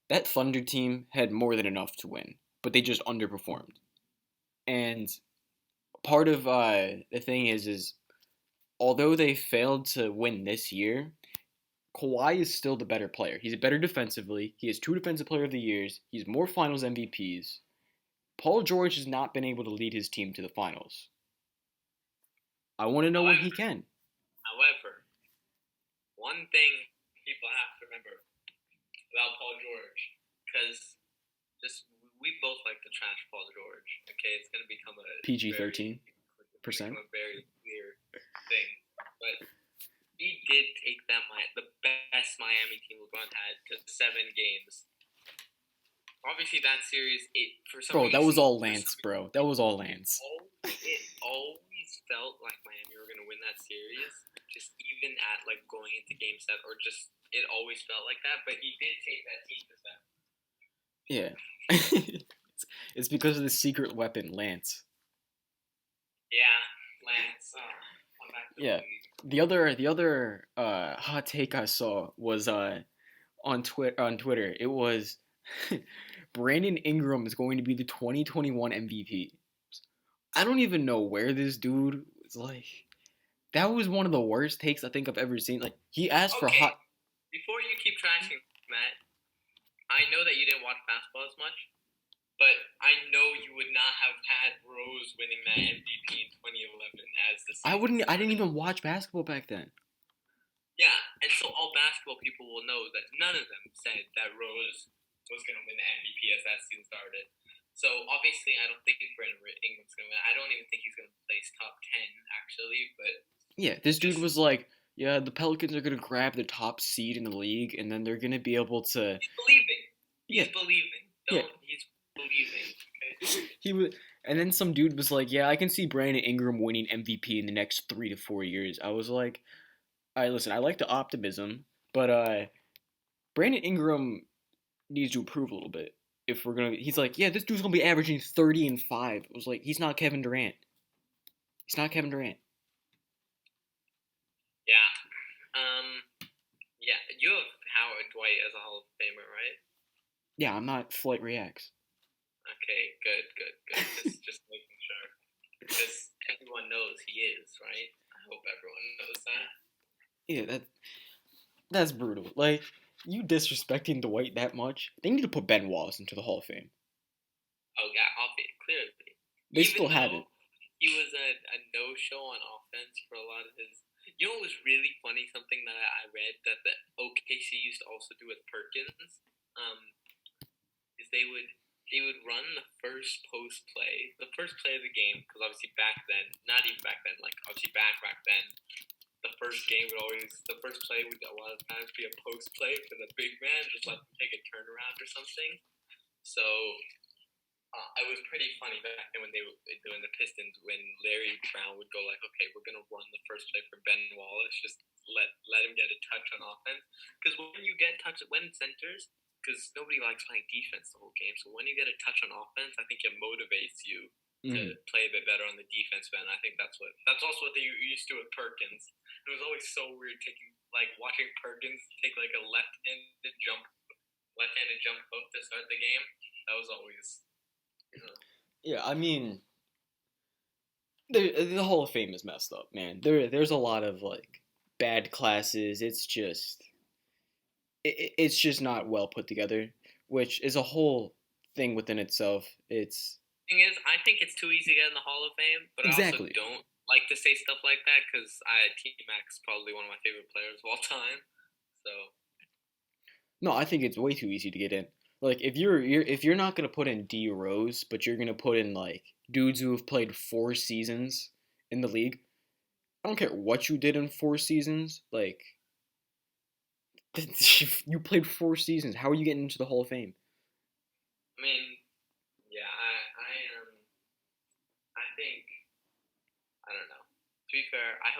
that Thunder team had more than enough to win, but they just underperformed. And part of the thing is although they failed to win this year, Kawhi is still the better player. He's better defensively. He has two Defensive Player of the Years. He's more Finals MVPs. Paul George has not been able to lead his team to the finals. I want to know when However, he can. however, one thing people have to remember about Paul George, because just we both like to trash Paul George. Okay, it's gonna become a PG very 13%. become a very weird thing, but he did take the best Miami team LeBron had to 7 games. Obviously, that series, it for some Bro, that was reason, all Lance, bro. That was all Lance. it always felt like Miami were gonna win that series. Just even at like going into Game 7, or just it always felt like that. But he did take that team to 7. Yeah. It's because of the secret weapon, Lance. Yeah, Lance. I'm back to Yeah. The other hot take I saw was on Twitter. It was Brandon Ingram is going to be the 2021 MVP. I don't even know where this dude was like. That was one of the worst takes I think I've ever seen. Like he asked for Okay, hot. before you keep trashing Matt, I know that you didn't watch basketball as much, but I know you would not have had Rose winning that MVP in 2011 as the I season wouldn't. I didn't started. even watch basketball back then. Yeah, and so all basketball people will know that none of them said that Rose was going to win the MVP as that season started. So obviously, I don't think Brandon Ingram's going to win. I don't even think he's going to place top 10 actually, but Yeah, this dude just was like, yeah, the Pelicans are gonna grab the top seed in the league, and then they're gonna be able to. he's believing. Yeah, He's believing. yeah. He's believing. Okay. He was, and then some dude was like, yeah, I can see Brandon Ingram winning MVP in the next 3 to 4 years. I was like, I listen, I like the optimism, but Brandon Ingram needs to improve a little bit. If we're gonna, he's like, yeah, this dude's gonna be averaging 30 and 5. I was like, he's not Kevin Durant. He's not Kevin Durant. Yeah. Yeah. You have Howard Dwight as a Hall of Famer, right? Yeah, I'm not Flight Reacts. Okay. Good. Just making sure, because everyone knows he is, right? I hope everyone knows that. Yeah, that's brutal. Like, you disrespecting Dwight that much? They need to put Ben Wallace into the Hall of Fame. Oh yeah, obviously, clearly. They Even still haven't. though he was a no-show on offense for a lot of his. You know what was really funny? Something that I read that the OKC used to also do with Perkins, is they would run the first first play of the game, because obviously back then, not even back then, like obviously back then, the first play would a lot of times be a post play for the big man, just let them take a turnaround or something. So it was pretty funny back then when they were doing the Pistons, when Larry Brown would go like, okay, we're gonna run the first play for Ben Wallace, just let him get a touch on offense, because when centers, because nobody likes playing defense the whole game, so when you get a touch on offense, I think it motivates you to play a bit better on the defense end. I think that's also what they used to do with Perkins. It was always so weird watching Perkins take like a left-handed jump hook to start the game. That was always. Yeah, I mean, the Hall of Fame is messed up, man. There's a lot of like bad classes. It's just not well put together, which is a whole thing within itself. It's Thing is, I think it's too easy to get in the Hall of Fame, but exactly. I also don't like to say stuff like that, because T-Mac's probably one of my favorite players of all time. So No, I think it's way too easy to get in. Like if you're not gonna put in D Rose, but you're gonna put in like dudes who have played 4 seasons in the league. I don't care what you did in 4 seasons. Like you played 4 seasons. How are you getting into the Hall of Fame? I mean, yeah, I think, I don't know. To be fair, I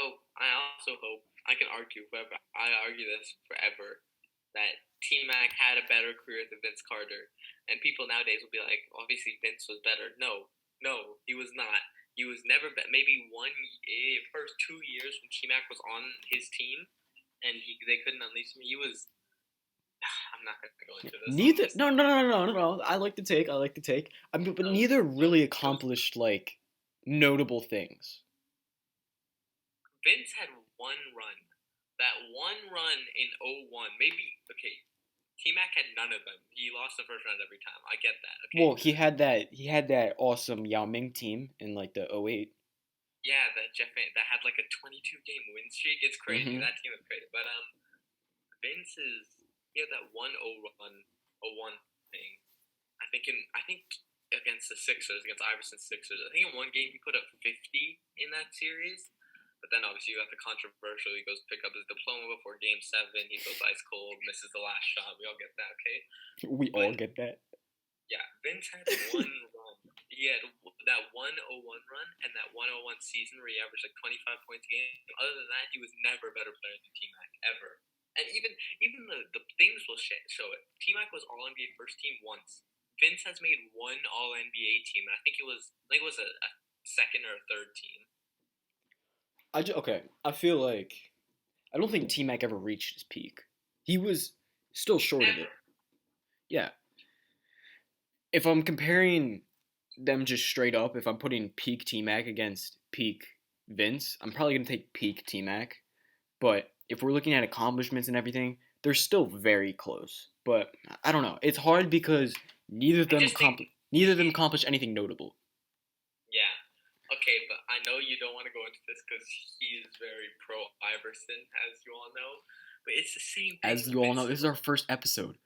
also hope, I can argue forever, I argue this forever, that T-Mac had a better career than Vince Carter. And people nowadays will be like, obviously Vince was better. No, he was not. He was never better. Maybe first 2 years when T-Mac was on his team, and they couldn't unleash him. not gonna go into this. Neither. No. I like the take. I mean, but No, neither no, really it was accomplished like notable things. Vince had one run. That one run in 01, maybe, okay, T-Mac had none of them. He lost the first round every time. I get that, okay? Well, he had that awesome Yao Ming team in like the '08. Yeah, that had like a 22-game win streak. It's crazy. Mm-hmm. That team is crazy. But he had that one 0-1 thing. I think against the Sixers, against Iverson's Sixers. I think in one game he put up 50 in that series. But then obviously you got the controversial. He goes pick up his diploma before Game 7. He goes ice cold, misses the last shot. We all get that, okay? We all get that. Yeah, Vince had one run. He had that 101 run and that 101 season where he averaged like 25 points a game. Other than that, he was never a better player than T-Mac, ever. And even the things will show it. T-Mac was All-NBA first team once. Vince has made one All-NBA team, and I think it was a second or a third team. Okay. I feel like I don't think T Mac ever reached his peak. He was still short of it. Yeah. If I'm comparing them just straight up, if I'm putting peak T Mac against peak Vince, I'm probably gonna take peak T Mac. But if we're looking at accomplishments and everything, they're still very close. But I don't know. It's hard because neither of them accomplished anything notable. Yeah. Okay, but I know you don't want to go into this because he is very pro Iverson, as you all know. But it's the same thing. As you all know, this is our first episode.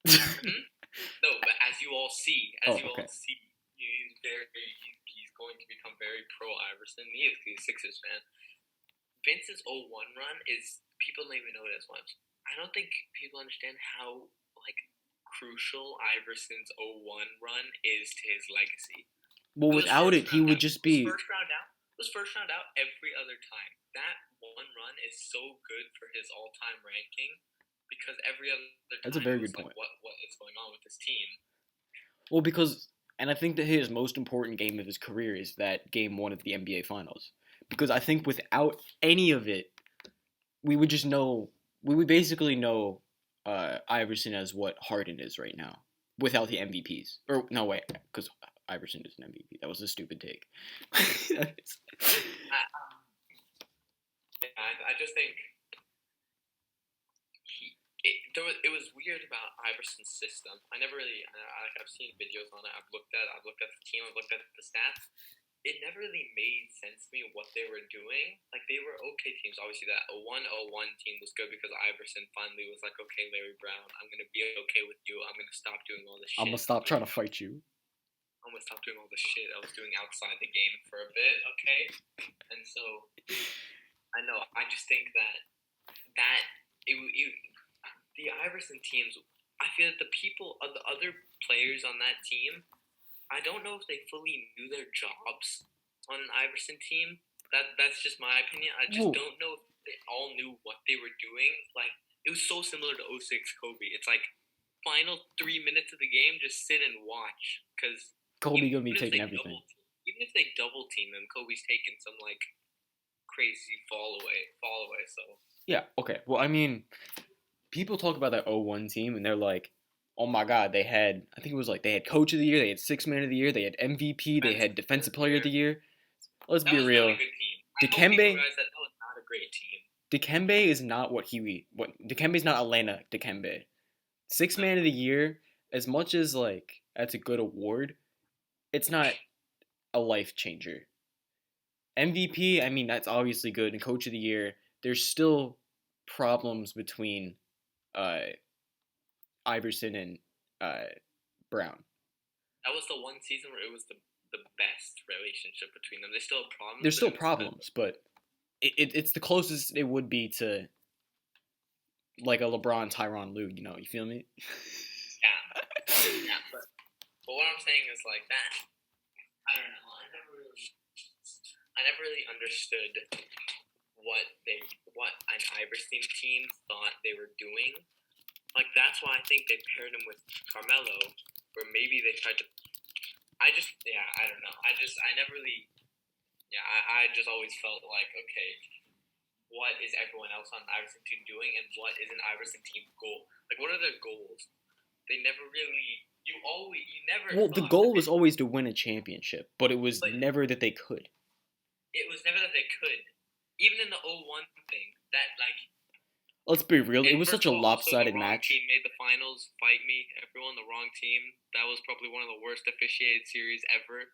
No, but as you all see, okay. he's going to become very pro Iverson. He is, he's a Sixers fan. Vince's 01 run is, people don't even know it as much. I don't think people understand how crucial Iverson's 01 run is to his legacy. Well, without it, he would just be first round out every other time. That one run is so good for his all-time ranking because every other time That's a very good point. What is going on with this team? Well, and I think that his most important game of his career is that Game 1 of the NBA Finals. Because I think without any of it, we would basically know Iverson as what Harden is right now, without the MVPs. Or, no, wait, because Iverson is an MVP. That was a stupid take. I just think it was weird about Iverson's system. I've seen videos on it. I've looked at the team. I've looked at the stats. It never really made sense to me what they were doing. Like, they were okay teams. Obviously, that 101 team was good because Iverson finally was like, okay, Larry Brown, I'm going to be okay with you. I'm going to stop doing all this shit. I'm going to stop trying to fight you. I'm going to stop doing all the shit I was doing outside the game for a bit, okay? And so, I know, I just think that the Iverson teams, I feel that the other players on that team, I don't know if they fully knew their jobs on an Iverson team. That's just my opinion. I just don't know if they all knew what they were doing. Like, it was so similar to 06 Kobe. It's like, final 3 minutes of the game, just sit and watch. Because Kobe gonna be taking everything. Even if they double team him, Kobe's taking some, crazy fall away. So yeah, okay. Well, I mean, people talk about that 01 team, and they're like, oh my god, they had Coach of the Year, they had Sixth Man of the Year, they had MVP, they had Defensive Player of the Year. Let's be real. Not a good team. Dikembe that was not a great team. Dikembe is not Dikembe's not Atlanta Dikembe. Sixth Man of the Year, as much as that's a good award, it's not a life changer. MVP, I mean, that's obviously good, and Coach of the Year, there's still problems between Iverson and Brown. That was the one season where it was the best relationship between them. There's still problems. There's still problems, but it's the closest it would be to like a LeBron Tyronn Lue. You feel me? Yeah. But what I'm saying is that. I don't know. I never really understood what an Iverson team thought they were doing. That's why I think they paired him with Carmelo, or maybe they tried to. I don't know. I just always felt like, okay, what is everyone else on the Iverson team doing, and what is an Iverson team goal? Like, what are their goals? They never really. You never Well, the thought that goal they. was always to win a championship, but it was But never that they could. it was never that they could. Even in the 0-1 thing, that like. Let's be real, it And was such first a of all, also the lopsided wrong match. team made the finals. Fight me, everyone. The wrong team. That was probably one of the worst officiated series ever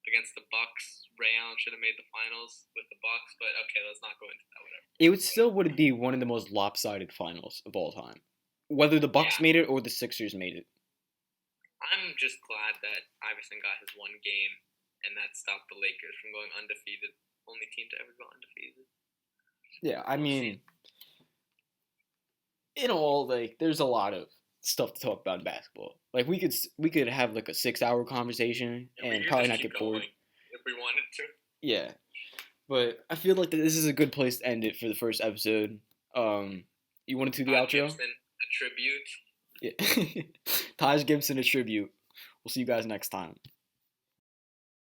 against the Bucks. Ray Allen should have made the finals with the Bucks, but okay, let's not go into that. Whatever. It would still would be one of the most lopsided finals of all time. Whether the Bucks Yeah, made it or the Sixers made it. I'm just glad that Iverson got his one game, and that stopped the Lakers from going undefeated. Only team to ever go undefeated. Yeah, I We'll see. mean, in all, like, there's a lot of stuff to talk about in basketball. Like, we could have like a 6 hour conversation And we and could probably just not keep get bored. going if we wanted to. Yeah, but I feel like this is a good place to end it for the first episode. You want to do the Todd outro? Gibson, a tribute. Yeah. Taj Gibson a tribute. We'll see you guys next time.